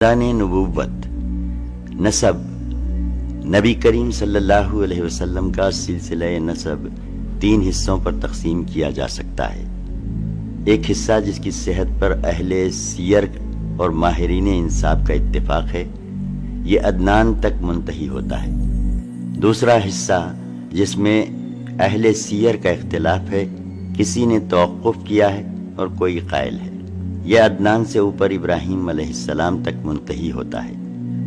خاندان نبوت نسب نبی کریم صلی اللہ علیہ وسلم کا سلسلہ نسب 3 حصوں پر تقسیم کیا جا سکتا ہے۔ ایک حصہ جس کی صحت پر اہل سیر اور ماہرین انساب کا اتفاق ہے، یہ عدنان تک منتہی ہوتا ہے۔ دوسرا حصہ جس میں اہل سیر کا اختلاف ہے، کسی نے توقف کیا ہے اور کوئی قائل ہے، یہ عدنان سے اوپر ابراہیم علیہ السلام تک منتہی ہوتا ہے۔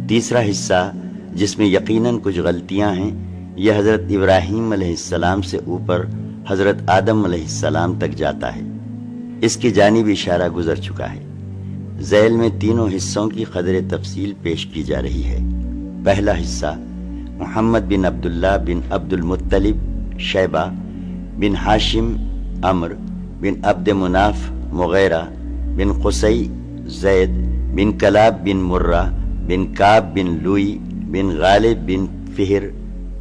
تیسرا حصہ جس میں یقیناً کچھ غلطیاں ہیں، یہ حضرت ابراہیم علیہ السلام سے اوپر حضرت آدم علیہ السلام تک جاتا ہے، اس کی جانب اشارہ گزر چکا ہے۔ ذیل میں تینوں حصوں کی قدر تفصیل پیش کی جا رہی ہے۔ پہلا حصہ محمد بن عبداللہ بن عبد المطلب شیبہ بن ہاشم عمر بن عبد مناف مغیرہ بن قصی زید بن کلاب بن مرہ بن کعب بن لوئی بن غالب بن فہر،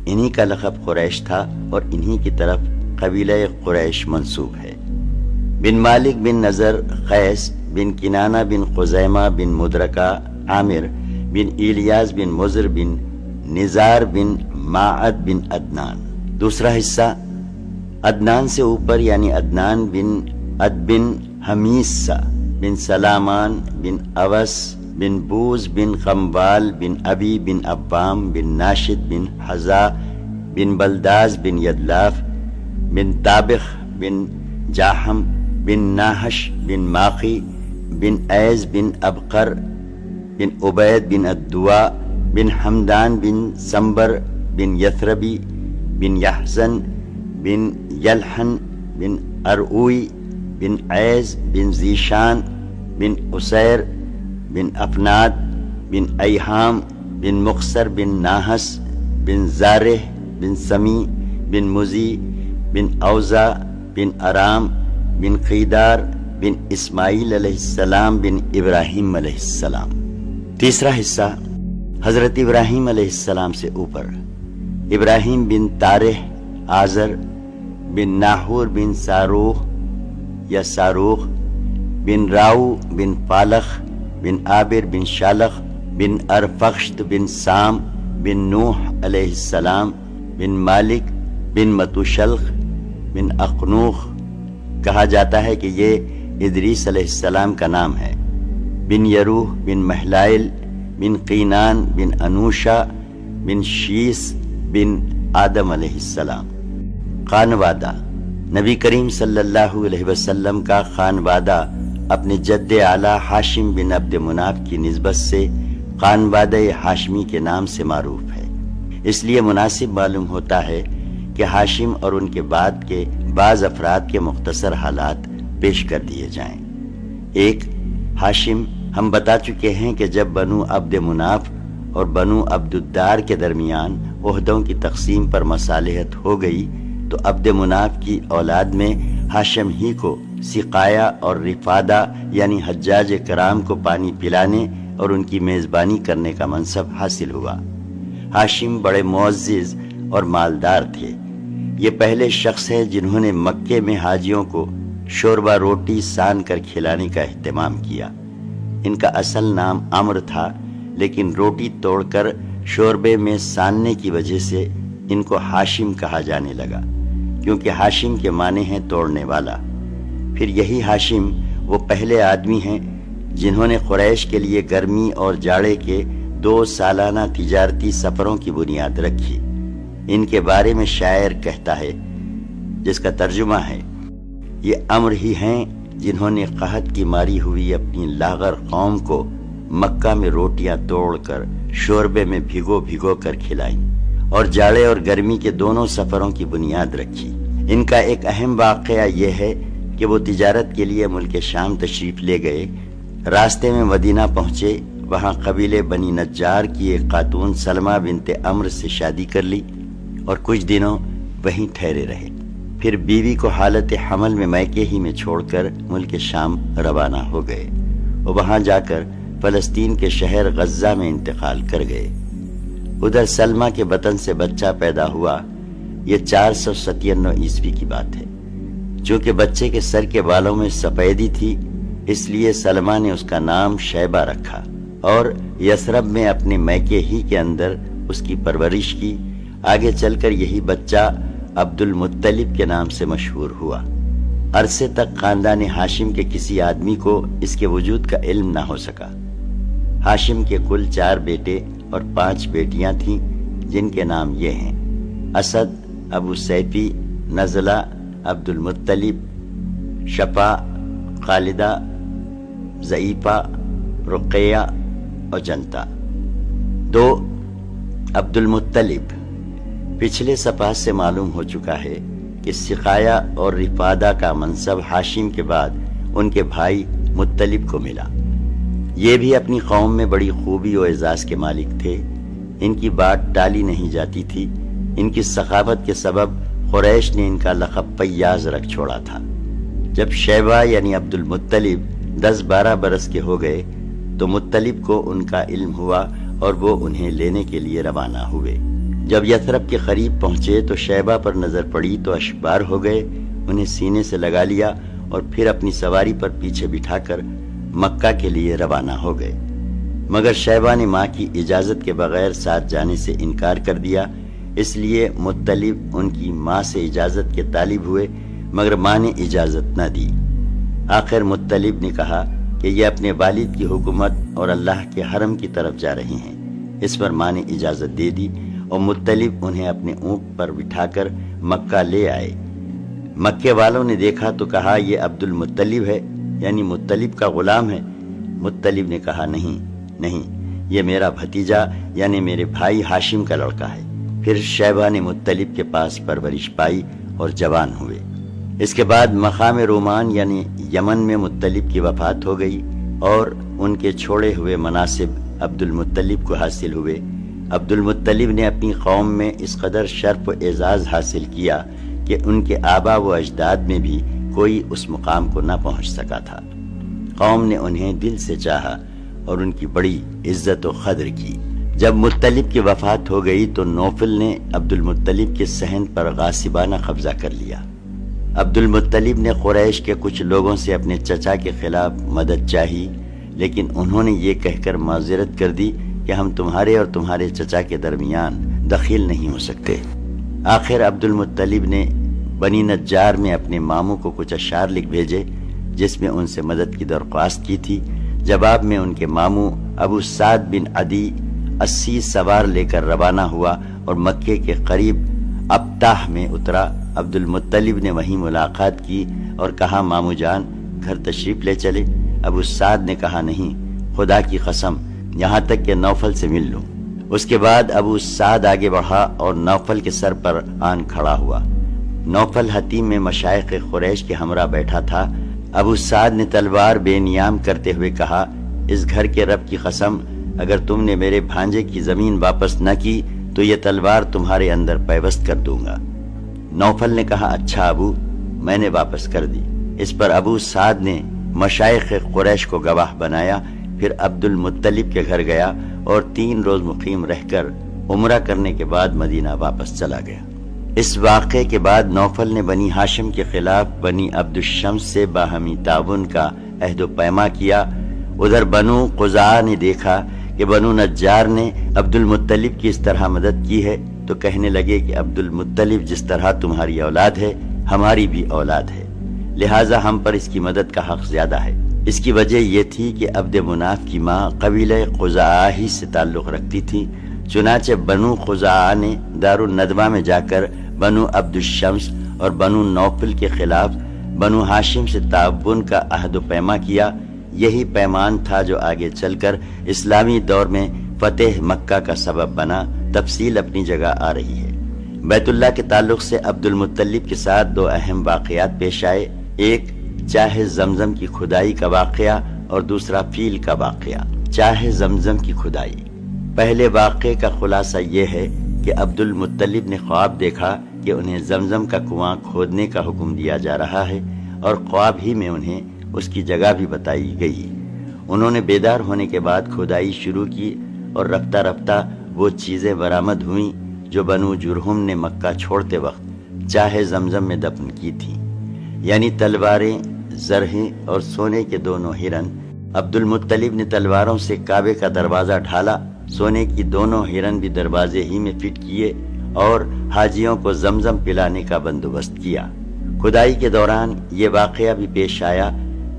انہی کا لقب قریش تھا اور انہی کی طرف قبیلہ قریش منسوب ہے۔ بن مالک بن نضر قیس بن کنانہ بن خزیمہ بن مدرکہ عامر بن ایلیاس بن مضر بن نزار بن معد بن عدنان۔ دوسرا حصہ عدنان سے اوپر یعنی عدنان بن عد بن حمیسہ بن سلامان بن اوس بن بوز بن قمبال بن ابی بن عبام بن ناشد بن حزا بن بلداز بن یدلاف بن طابخ بن جاہم بن ناحش بن ماقی بن ایز بن ابقر بن عبید بن الدوا بن حمدان بن سمبر بن یثربی بن یحزن بن یلحن بن ارعوی بن عیز بن زیشان بن اسیر بن افناد بن ایہام بن مقصر بن ناحس بن زارح بن سمی بن مزی بن اوزا بن ارام بن قیدار بن اسماعیل علیہ السلام بن ابراہیم علیہ السلام۔ تیسرا حصہ حضرت ابراہیم علیہ السلام سے اوپر ابراہیم بن طارح آزر بن ناحور بن ساروخ یا ساروخ بن راؤ بن فالخ بن عابر بن شالخ بن ارفخشت بن سام بن نوح علیہ السلام بن مالک بن متوشلخ بن اقنوخ، کہا جاتا ہے کہ یہ ادریس علیہ السلام کا نام ہے، بن یروح بن محلائل بن قینان بن انوشا بن شیس بن آدم علیہ السلام۔ خانوادہ نبی کریم صلی اللہ علیہ وسلم کا خانوادہ اپنے جد اعلیٰ ہاشم بن عبد مناف کی نسبت سے خانوادہ ہاشمی کے نام سے معروف ہے، اس لیے مناسب معلوم ہوتا ہے کہ ہاشم اور ان کے بعد کے بعض افراد کے مختصر حالات پیش کر دیے جائیں۔ ایک، ہاشم ہم بتا چکے ہیں کہ جب بنو عبد مناف اور بنو عبد الدار کے درمیان عہدوں کی تقسیم پر مصالحت ہو گئی تو عبد مناف کی اولاد میں ہاشم ہی کو سقایا اور رفادہ یعنی حجاج کرام کو پانی پلانے اور ان کی میزبانی کرنے کا منصب حاصل ہوا۔ ہاشم بڑے معزز اور مالدار تھے، یہ پہلے شخص ہیں جنہوں نے مکے میں حاجیوں کو شوربہ روٹی سان کر کھلانے کا اہتمام کیا۔ ان کا اصل نام عمرو تھا، لیکن روٹی توڑ کر شوربے میں ساننے کی وجہ سے ان کو ہاشم کہا جانے لگا، کیونکہ ہاشم کے معنی ہیں توڑنے والا۔ پھر یہی ہاشم وہ پہلے آدمی ہیں جنہوں نے قریش کے لیے گرمی اور جاڑے کے 2 سالانہ تجارتی سفروں کی بنیاد رکھی۔ ان کے بارے میں شاعر کہتا ہے، جس کا ترجمہ ہے، یہ عمرو ہی ہیں جنہوں نے قحط کی ماری ہوئی اپنی لاغر قوم کو مکہ میں روٹیاں توڑ کر شوربے میں بھگو بھگو کر کھلائیں اور جاڑے اور گرمی کے دونوں سفروں کی بنیاد رکھی۔ ان کا ایک اہم واقعہ یہ ہے کہ وہ تجارت کے لیے ملک شام تشریف لے گئے، راستے میں مدینہ پہنچے، وہاں قبیلے بنی نجار کی ایک خاتون سلمہ بنت عمرو سے شادی کر لی اور کچھ دنوں وہیں ٹھہرے رہے، پھر بیوی کو حالت حمل میں میکے ہی میں چھوڑ کر ملک شام روانہ ہو گئے اور وہاں جا کر فلسطین کے شہر غزہ میں انتقال کر گئے۔ ادھر سلمہ کے بطن سے بچہ پیدا ہوا، یہ 497 عیسوی کی بات ہے۔ چونکہ بچے کے سر کے بالوں میں سفیدی تھی، اس لیے سلمہ نے اس کا نام شیبہ رکھا۔ اور یثرب میں اپنے میکے ہی کے اندر اس کی پرورش کی۔ آگے چل کر یہی بچہ عبد المطلب کے نام سے مشہور ہوا۔ عرصے تک خاندان ہاشم کے کسی آدمی کو اس کے وجود کا علم نہ ہو سکا۔ ہاشم کے کل 4 بیٹے اور 5 بیٹیاں تھیں، جن کے نام یہ ہیں: اسد، ابو سیفی، نزلہ، عبد المطلب، شفا، خالدہ، ضعیفہ، رقیہ اور جنتا۔ 2. عبد المطلب۔ پچھلے صفحات سے معلوم ہو چکا ہے کہ سقایا اور رفادہ کا منصب ہاشم کے بعد ان کے بھائی مطلب کو ملا۔ یہ بھی اپنی قوم میں بڑی خوبی و اعزاز کے مالک تھے۔ ان کی بات ٹالی نہیں جاتی تھی۔ ان کی سخاوت کے سبب قریش نے ان کا لقب فیاض رکھ چھوڑا تھا۔ جب شیبہ یعنی عبد المطلب 10-12 برس کے ہو گئے تو مطلب کو ان کا علم ہوا اور وہ انہیں لینے کے لیے روانہ ہوئے۔ جب یثرب کے قریب پہنچے تو شیبہ پر نظر پڑی تو اشبار ہو گئے، انہیں سینے سے لگا لیا اور پھر اپنی سواری پر پیچھے بٹھا کر مکہ کے لیے روانہ ہو گئے۔ مگر شیبہ نے ماں کی اجازت کے بغیر ساتھ جانے سے انکار کر دیا، اس لیے مطلب ان کی ماں سے اجازت کے طالب ہوئے، مگر ماں نے اجازت نہ دی۔ آخر مطلب نے کہا کہ یہ اپنے والد کی حکومت اور اللہ کے حرم کی طرف جا رہے ہیں۔ اس پر ماں نے اجازت دے دی اور مطلب انہیں اپنے اونٹ پر بٹھا کر مکہ لے آئے۔ مکے والوں نے دیکھا تو کہا یہ عبد المطلب ہے، یعنی مطلب کا غلام ہے۔ مطلب نے کہا نہیں، یہ میرا بھتیجا یعنی میرے بھائی ہاشم کا لڑکا ہے۔ پھر شیبہ نے مطلب کے پاس پرورش پائی اور جوان ہوئے۔ اس کے بعد مقام رومان یعنی یمن میں مطلب کی وفات ہو گئی اور ان کے چھوڑے ہوئے مناصب عبد المطلب کو حاصل ہوئے۔ عبد المطلب نے اپنی قوم میں اس قدر شرف و اعزاز حاصل کیا کہ ان کے آبا و اجداد میں بھی کوئی اس مقام کو نہ پہنچ سکا تھا۔ قوم نے انہیں دل سے چاہا اور ان کی بڑی عزت و قدر کی۔ جب مطلب کی وفات ہو گئی تو نوفل نے عبد المطلب کے صحن پر غاصبانہ قبضہ کر لیا۔ عبد المطلب نے قریش کے کچھ لوگوں سے اپنے چچا کے خلاف مدد چاہی، لیکن انہوں نے یہ کہہ کر معذرت کر دی کہ ہم تمہارے اور تمہارے چچا کے درمیان دخیل نہیں ہو سکتے۔ آخر عبد المطلب نے بنی نجار میں اپنے ماموں کو کچھ اشعار لکھ بھیجے جس میں ان سے مدد کی درخواست کی تھی۔ جواب میں ان کے ماموں ابو سعد بن عدی 80 سوار لے کر روانہ ہوا اور مکے کے قریب ابتاح میں اترا۔ عبد المطلب نے وہیں ملاقات کی اور کہا ماموں جان گھر تشریف لے چلے۔ ابو سعد نے کہا نہیں، خدا کی قسم، یہاں تک کہ نوفل سے مل لوں۔ اس کے بعد ابو سعد آگے بڑھا اور نوفل کے سر پر آن کھڑا ہوا۔ نوفل حتیم میں مشائخ قریش کے ہمراہ بیٹھا تھا۔ ابو سعد نے تلوار بے نیام کرتے ہوئے کہا اس گھر کے رب کی قسم، اگر تم نے میرے بھانجے کی زمین واپس نہ کی تو یہ تلوار تمہارے اندر پیوست کر دوں گا۔ نوفل نے کہا اچھا ابو، میں نے واپس کر دی۔ اس پر ابو سعد نے مشائخ قریش کو گواہ بنایا، پھر عبد المطلب کے گھر گیا اور 3 روز مقیم رہ کر عمرہ کرنے کے بعد مدینہ واپس چلا گیا۔ اس واقعے کے بعد نوفل نے بنی ہاشم کے خلاف بنی عبد الشمس سے باہمی تعاون کا عہد و پیما کیا۔ ادھر بنو قزاع نے دیکھا کہ بنو نجار نے عبد المطلب کی اس طرح مدد کی ہے تو کہنے لگے کہ عبد المطلب جس طرح تمہاری اولاد ہے ہماری بھی اولاد ہے، لہٰذا ہم پر اس کی مدد کا حق زیادہ ہے۔ اس کی وجہ یہ تھی کہ عبد مناف کی ماں قبیلہ قزاع ہی سے تعلق رکھتی تھی، چنانچہ بنو قزاع نے دار الندوہ میں جا کر بنو عبد الشمس اور بنو نوفل کے خلاف بنو ہاشم سے تعاون کا عہد و پیما کیا۔ یہی پیمان تھا جو آگے چل کر اسلامی دور میں فتح مکہ کا سبب بنا۔ تفصیل اپنی جگہ آ رہی ہے۔ بیت اللہ کے تعلق سے عبد المطلب کے ساتھ 2 اہم واقعات پیش آئے، ایک چاہ زمزم کی کھدائی کا واقعہ اور دوسرا فیل کا واقعہ۔ چاہ زمزم کی کھدائی۔ پہلے واقعے کا خلاصہ یہ ہے کہ عبد المطلب نے خواب دیکھا کہ انہیں زمزم کا کنواں کھودنے کا حکم دیا جا رہا ہے اور خواب ہی میں انہیں اس کی جگہ بھی بتائی گئی۔ انہوں نے بیدار ہونے کے بعد کھدائی شروع کی اور رفتہ رفتہ وہ چیزیں برآمد ہوئیں جو بنو جرہم نے مکہ چھوڑتے وقت چاہ زمزم میں دفن کی تھیں، یعنی تلواریں، زرہیں اور سونے کے 2 ہرن عبد المطلب نے تلواروں سے کعبے کا دروازہ ڈھالا، سونے کی دونوں ہرن بھی دروازے ہی میں فٹ کیے اور حاجیوں کو زمزم پلانے کا بندوبست کیا۔ کھدائی کے دوران یہ واقعہ بھی پیش آیا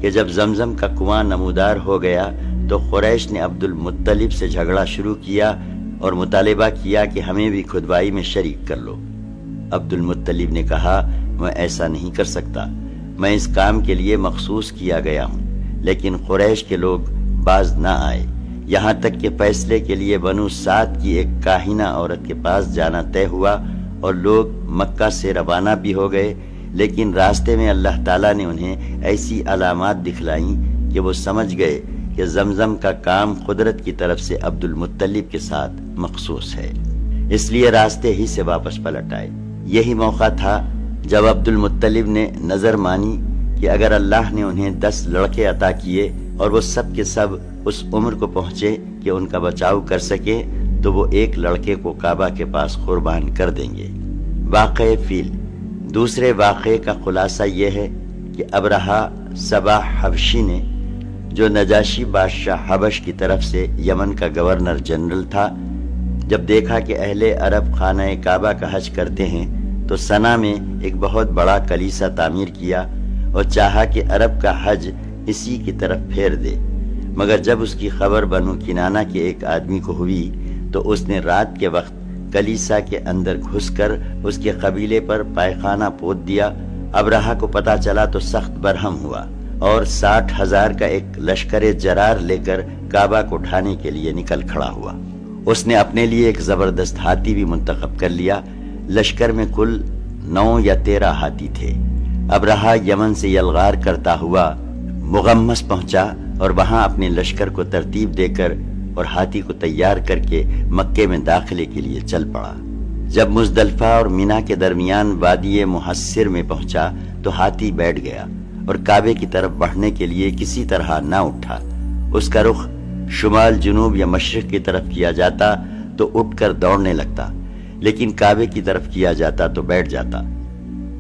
کہ جب زمزم کا کنواں نمودار ہو گیا تو قریش نے عبد المطلب سے جھگڑا شروع کیا اور مطالبہ کیا کہ ہمیں بھی کھدوائی میں شریک کر لو۔ عبد المطلب نے کہا، میں ایسا نہیں کر سکتا، میں اس کام کے لیے مخصوص کیا گیا ہوں۔ لیکن قریش کے لوگ باز نہ آئے، یہاں تک کہ فیصلے کے لیے بنو سعد کی ایک کاہنہ عورت کے پاس جانا طے ہوا اور لوگ مکہ سے روانہ بھی ہو گئے، لیکن راستے میں اللہ تعالیٰ نے انہیں ایسی علامات دکھلائیں کہ وہ سمجھ گئے کہ زمزم کا کام قدرت کی طرف سے عبد المطلب کے ساتھ مخصوص ہے، اس لیے راستے ہی سے واپس پلٹ آئے۔ یہی موقع تھا جب عبد المطلب نے نظر مانی کہ اگر اللہ نے انہیں 10 لڑکے عطا کیے اور وہ سب کے سب اس عمر کو پہنچے کہ ان کا بچاؤ کر سکے تو وہ ایک لڑکے کو کعبہ کے پاس قربان کر دیں گے۔ واقعہ فیل۔ دوسرے واقعے کا خلاصہ یہ ہے کہ ابرہہ سباح حبشی نے، جو نجاشی بادشاہ حبش کی طرف سے یمن کا گورنر جنرل تھا، جب دیکھا کہ اہل عرب خانہ کعبہ کا حج کرتے ہیں تو صنع میں ایک بہت بڑا کلیسا تعمیر کیا اور چاہا کہ عرب کا حج اسی کی طرف پھیر دے، مگر جب اس کی خبر بنو کنانہ کے ایک آدمی کو ہوئی تو اس نے رات کے وقت کلیسا کے اندر گھس کر اس کے قبیلے پر پائخانہ پوت دیا۔ ابرہہ کو پتہ چلا تو سخت برہم ہوا اور 60,000 کا ایک لشکر جرار لے کر کعبہ کو ڈھانے کے لیے نکل کھڑا ہوا۔ اس نے اپنے لیے ایک زبردست ہاتھی بھی منتخب کر لیا۔ لشکر میں کل 9 یا 13 ہاتھی تھے۔ ابرہہ یمن سے یلغار کرتا ہوا مغمس پہنچا اور وہاں اپنے لشکر کو ترتیب دے کر اور ہاتھی کو تیار کر کے مکے میں داخلے کے لیے چل پڑا۔ جب مزدلفہ اور مینا کے درمیان وادی محصر میں پہنچا تو ہاتھی بیٹھ گیا اور کعبے کی طرف بڑھنے کے لیے کسی طرح نہ اٹھا۔ اس کا رخ شمال، جنوب یا مشرق کی طرف کیا جاتا تو اٹھ کر دوڑنے لگتا، لیکن کعبے کی طرف کیا جاتا تو بیٹھ جاتا۔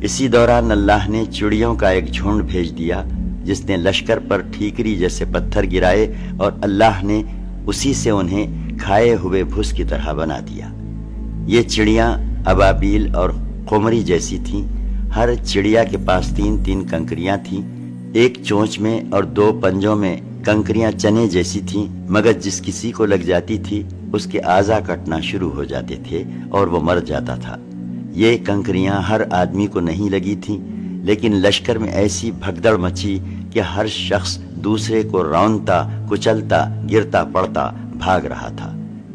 اسی دوران اللہ نے چڑیوں کا ایک جھنڈ بھیج دیا جس نے لشکر پر ٹھیکری جیسے پتھر گرائے اور اللہ نے اسی سے انہیں کھائے ہوئے بھس کی طرح بنا دیا۔ یہ چڑیاں ابابیل اور قمری جیسی تھیں۔ ہر چڑیا کے پاس 3 کنکریاں تھیں، ایک چونچ میں اور 2 پنجوں میں کنکریاں چنے جیسی تھیں، مگر جس کسی کو لگ جاتی تھی اس کے اعضاء کٹنا شروع ہو جاتے تھے اور وہ مر جاتا تھا۔ یہ کنکریاں ہر آدمی کو نہیں لگی تھیں، لیکن لشکر میں ایسی بھگدڑ مچی کہ ہر شخص دوسرے کو رونتا، کچلتا، گرتا پڑتا بھاگ رہا تھا۔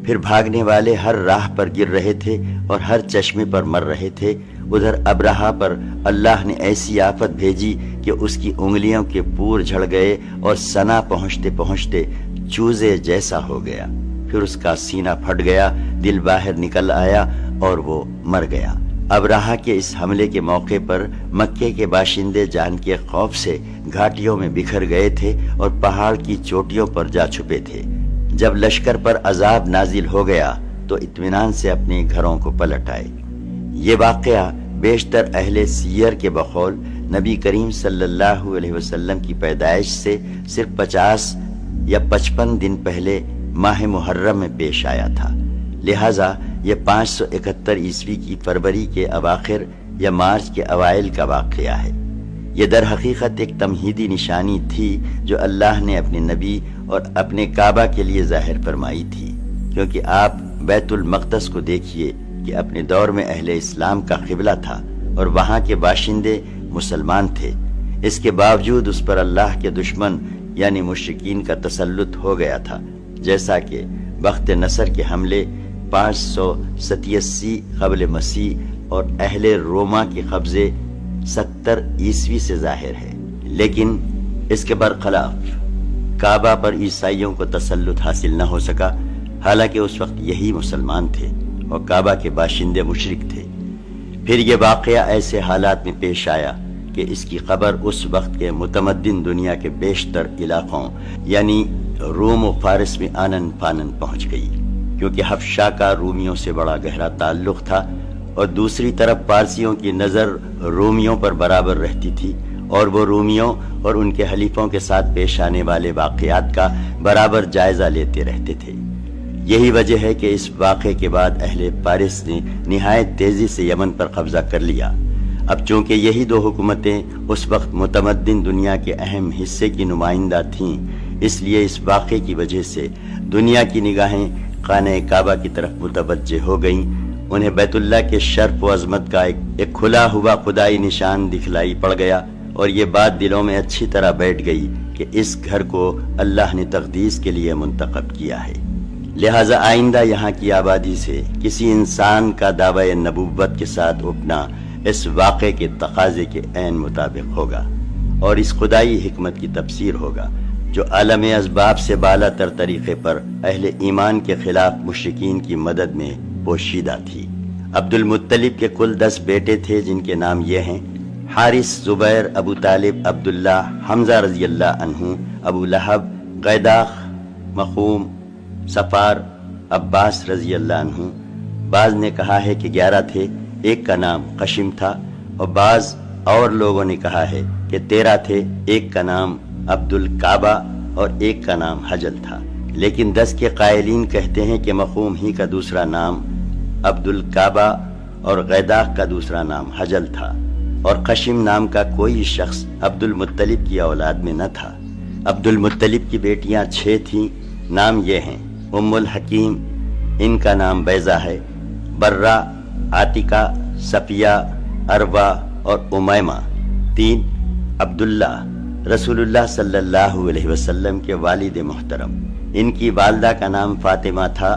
پھر بھاگنے والے ہر راہ پر گر رہے تھے اور ہر چشمے پر مر رہے تھے۔ ادھر ابرہہ پر اللہ نے ایسی آفت بھیجی کہ اس کی انگلیوں کے پور جھڑ گئے اور صنع پہنچتے پہنچتے چوزے جیسا ہو گیا۔ پھر اس کا سینہ پھٹ گیا، دل باہر نکل آیا اور وہ مر گیا۔ ابرہہ کے اس حملے کے موقع پر مکے کے باشندے جان کے خوف سے گھاٹیوں میں بکھر گئے تھے اور پہاڑ کی چوٹیوں پر جا چھپے تھے۔ جب لشکر پر عذاب نازل ہو گیا تو اطمینان سے اپنے گھروں کو پلٹ آئے۔ یہ واقعہ بیشتر اہل سیر کے بقول نبی کریم صلی اللہ علیہ وسلم کی پیدائش سے صرف 50 یا 55 دن پہلے ماہ محرم میں پیش آیا تھا، لہٰذا یہ 571 عیسوی کی فروری کے اواخر یا مارچ کے اوائل کا واقعہ ہے۔ یہ در حقیقت ایک تمہیدی نشانی تھی جو اللہ نے اپنے نبی اور اپنے کعبہ کے لیے ظاہر فرمائی تھی، کیونکہ آپ بیت المقدس کو دیکھیے کہ اپنے دور میں اہل اسلام کا قبلہ تھا اور وہاں کے باشندے مسلمان تھے، اس کے باوجود اس پر اللہ کے دشمن یعنی مشرکین کا تسلط ہو گیا تھا، جیسا کہ بخت نصر کے حملے 587 قبل مسیح اور اہل روما کے قبضے 70 عیسوی سے ظاہر ہے۔ لیکن اس کے برخلاف کعبہ پر عیسائیوں کو تسلط حاصل نہ ہو سکا، حالانکہ اس وقت یہی مسلمان تھے اور کعبہ کے باشندے مشرک تھے۔ پھر یہ واقعہ ایسے حالات میں پیش آیا کہ اس کی خبر اس وقت کے متمدن دنیا کے بیشتر علاقوں یعنی روم و فارس میں آنن فانن پہنچ گئی، کیونکہ حبشہ کا رومیوں سے بڑا گہرا تعلق تھا اور دوسری طرف پارسیوں کی نظر رومیوں پر برابر رہتی تھی اور وہ رومیوں اور ان کے حلیفوں کے ساتھ پیش آنے والے واقعات کا برابر جائزہ لیتے رہتے تھے۔ یہی وجہ ہے کہ اس واقعے کے بعد اہل فارس نے نہایت تیزی سے یمن پر قبضہ کر لیا۔ اب چونکہ یہی دو حکومتیں اس وقت متمدن دنیا کے اہم حصے کی نمائندہ تھیں، اس لیے اس واقعے کی وجہ سے دنیا کی نگاہیں خانہ کعبہ کی طرف متوجہ ہو گئیں۔ انہیں بیت اللہ کے شرف و عظمت کا ایک کھلا ہوا خدائی نشان دکھلائی پڑ گیا، اور یہ بات دلوں میں اچھی طرح بیٹھ گئی کہ اس گھر کو اللہ نے تقدیس کے لیے منتخب کیا ہے، لہٰذا آئندہ یہاں کی آبادی سے کسی انسان کا دعوی نبوت کے ساتھ اٹھنا اس واقعے کے تقاضے کے عین مطابق ہوگا، اور اس خدائی حکمت کی تفسیر ہوگا جو عالم اسباب سے بالا تر طریقے پر اہل ایمان کے خلاف مشرکین کی مدد میں پوشیدہ تھی۔ عبد المطلب کے کل 10 بیٹے تھے، جن کے نام یہ ہیں: حارث، زبیر، ابو طالب، عبداللہ، حمزہ رضی اللہ عنہ، ابو لہب، قیداخ، مخوم، صفار، عباس رضی اللہ عنہ۔ بعض نے کہا ہے کہ 11 تھے، ایک کا نام قشم تھا، اور بعض اور لوگوں نے کہا ہے کہ 13 تھے، ایک کا نام عبد الکعبہ اور ایک کا نام حجل تھا، لیکن 10 کے قائلین کہتے ہیں کہ مخوم ہی کا دوسرا نام عبد الکعبہ اور قیداخ کا دوسرا نام حجل تھا، اور قشم نام کا کوئی شخص عبد المطلب کی اولاد میں نہ تھا۔ عبد المطلب کی بیٹیاں 6 تھیں، نام یہ ہیں: ام الحکیم، ان کا نام بیضہ ہے، برہ، عاتقہ، صفیہ، عروہ اور امیمہ۔ 3 عبداللہ، رسول اللہ صلی اللہ علیہ وسلم کے والد محترم، ان کی والدہ کا نام فاطمہ تھا،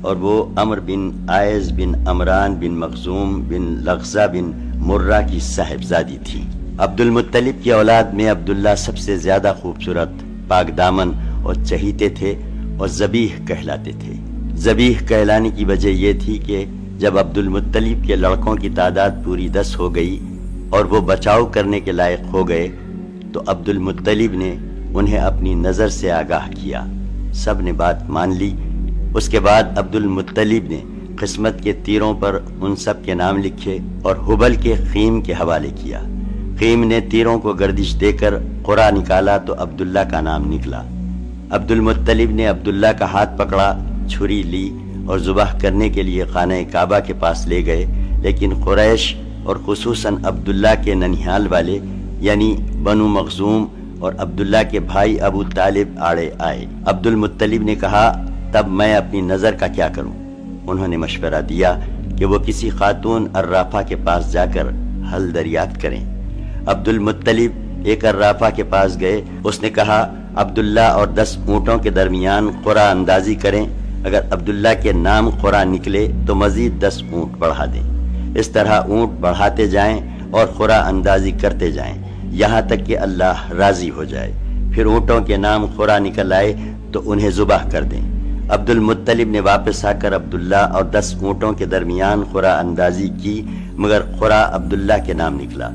اور وہ عمر بن عائز بن عمران بن مخزوم بن لغزہ بن مرہ کی صاحبزادی تھی۔ عبد المطلب کی اولاد میں عبداللہ سب سے زیادہ خوبصورت، پاک دامن اور چہیتے تھے، اور ذبیح کہلاتے تھے۔ ذبیح کہلانے کی وجہ یہ تھی کہ جب عبد المطلب کے لڑکوں کی تعداد پوری 10 ہو گئی اور وہ بچاؤ کرنے کے لائق ہو گئے، تو عبد المطلب نے انہیں اپنی نظر سے آگاہ کیا۔ سب نے بات مان لی۔ اس کے بعد عبد المطلب نے قسمت کے تیروں پر ان سب کے نام لکھے اور حبل کے خیم کے حوالے کیا۔ خیم نے تیروں کو گردش دے کر قرا نکالا تو عبداللہ کا نام نکلا۔ عبد المطلب نے عبداللہ کا ہاتھ پکڑا، چھری لی اور ذبح کرنے کے لیے خانہ کعبہ کے پاس لے گئے، لیکن قریش اور خصوصاً عبداللہ کے ننھیال والے یعنی بنو مخزوم اور عبداللہ کے بھائی ابو طالب آڑے آئے۔ عبد المطلب نے کہا، تب میں اپنی نظر کا کیا کروں؟ انہوں نے مشورہ دیا کہ وہ کسی خاتون عرافہ کے پاس جا کر حل دریافت کریں۔ عبد المطلب ایک عرافہ کے پاس گئے۔ اس نے کہا، عبداللہ اور 10 اونٹوں کے درمیان قرعہ اندازی کریں، اگر عبداللہ کے نام قرعہ نکلے تو مزید 10 اونٹ بڑھا دیں۔ اس طرح اونٹ بڑھاتے جائیں اور قرعہ اندازی کرتے جائیں یہاں تک کہ اللہ راضی ہو جائے، پھر اونٹوں کے نام قرعہ نکل آئے تو انہیں ذبح کر دیں۔ عبد المطلب نے واپس آ کر عبداللہ اور 10 اونٹوں کے درمیان قرعہ اندازی کی، مگر قرعہ عبداللہ کے نام نکلا۔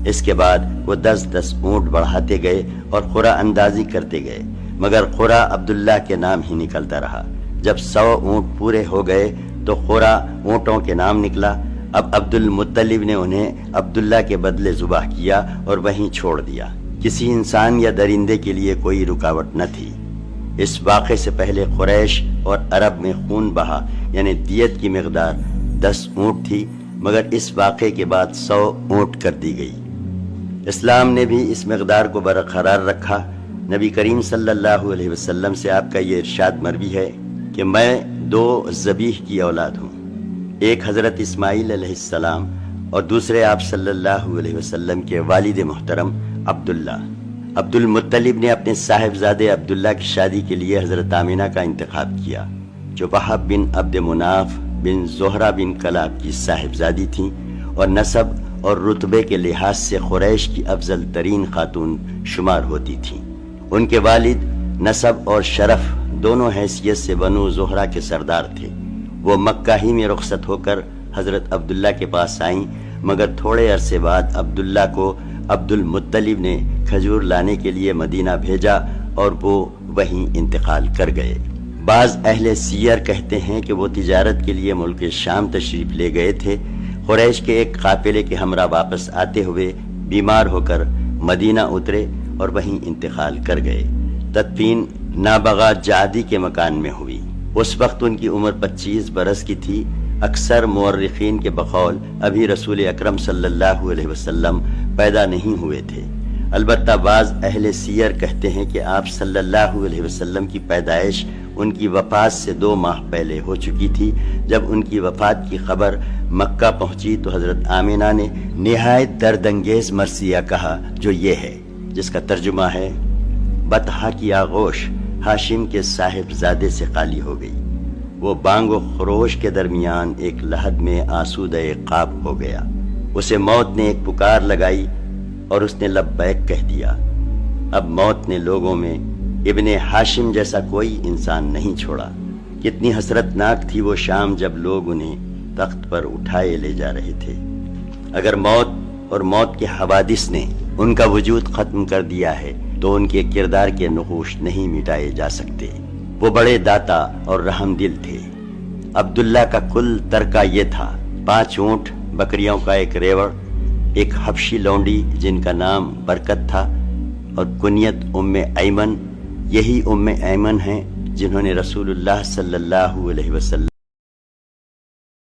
اس کے بعد وہ 10 اونٹ بڑھاتے گئے اور قرعہ اندازی کرتے گئے، مگر قرعہ عبداللہ کے نام ہی نکلتا رہا۔ جب 100 اونٹ پورے ہو گئے تو قرعہ اونٹوں کے نام نکلا۔ اب عبد المطلب نے انہیں عبداللہ کے بدلے ذبح کیا اور وہیں چھوڑ دیا۔ کسی انسان یا درندے کے لیے کوئی رکاوٹ نہ تھی۔ اس واقعے سے پہلے قریش اور عرب میں خون بہا، یعنی دیت کی مقدار 10 اونٹ تھی، مگر اس واقعے کے بعد 100 اونٹ کر دی گئی۔ اسلام نے بھی اس مقدار کو برقرار رکھا۔ نبی کریم صلی اللہ علیہ وسلم سے آپ کا یہ ارشاد مروی ہے کہ میں 2 ذبیح کی اولاد ہوں، ایک حضرت اسماعیل علیہ السلام اور دوسرے آپ صلی اللہ علیہ وسلم کے والد محترم عبداللہ۔ عبد المطلب نے اپنے صاحبزادے عبداللہ کی شادی کے لیے حضرت آمینہ کا انتخاب کیا، جو وہب بن عبد مناف بن زہرہ بن کلاب کی صاحبزادی تھیں اور نسب اور رتبے کے لحاظ سے قریش کی افضل ترین خاتون شمار ہوتی تھیں۔ ان کے والد نسب اور شرف دونوں حیثیت سے بنو زہرہ کے سردار تھے۔ وہ مکہ ہی میں رخصت ہو کر حضرت عبداللہ کے پاس آئیں، مگر تھوڑے عرصے بعد عبداللہ کو عبد المطلب نے کھجور لانے کے لیے مدینہ بھیجا اور وہ وہیں انتقال کر گئے۔ بعض اہل سیر کہتے ہیں کہ وہ تجارت کے لیے ملک شام تشریف لے گئے تھے۔ قریش کے ایک قافلے کے ہمراہ واپس آتے ہوئے بیمار ہو کر مدینہ اترے اور وہیں انتقال کر گئے۔ تدفین نابغہ جعدی کے مکان میں ہوئی۔ اس وقت ان کی عمر 25 برس کی تھی۔ اکثر مورخین کے بقول ابھی رسول اکرم صلی اللہ علیہ وسلم پیدا نہیں ہوئے تھے۔ البتہ بعض اہل سیر کہتے ہیں کہ آپ صلی اللہ علیہ وسلم کی پیدائش ان کی وفات سے 2 ماہ پہلے ہو چکی تھی۔ جب ان کی وفات کی خبر مکہ پہنچی تو حضرت آمینہ نے نہایت درد انگیز مرثیہ کہا، جو یہ ہے، جس کا ترجمہ ہے: بطحا کی آغوش ہاشم کے صاحب زادے سے خالی ہو گئی۔ وہ بانگ و خروش کے درمیان ایک لحد میں آسودہ قاب ہو گیا۔ اسے موت نے ایک پکار لگائی اور اس نے لبیک کہہ دیا۔ اب موت نے لوگوں میں ابن ہاشم جیسا کوئی انسان نہیں چھوڑا۔ کتنی حسرت ناک تھی وہ شام جب لوگ انہیں تخت پر اٹھائے لے جا رہے تھے۔ اگر موت اور موت کے حوادث نے ان کا وجود ختم کر دیا ہے تو ان کے کردار کے نقوش نہیں مٹائے جا سکتے۔ وہ بڑے داتا اور رحم دل تھے۔ عبداللہ کا کل ترکہ یہ تھا: 5 اونٹ، بکریوں کا ایک ریوڑ، ایک حبشی لونڈی جن کا نام برکت تھا اور کنیت ام ایمن۔ یہی ام ایمن ہیں جنہوں نے رسول اللہ صلی اللہ علیہ وسلم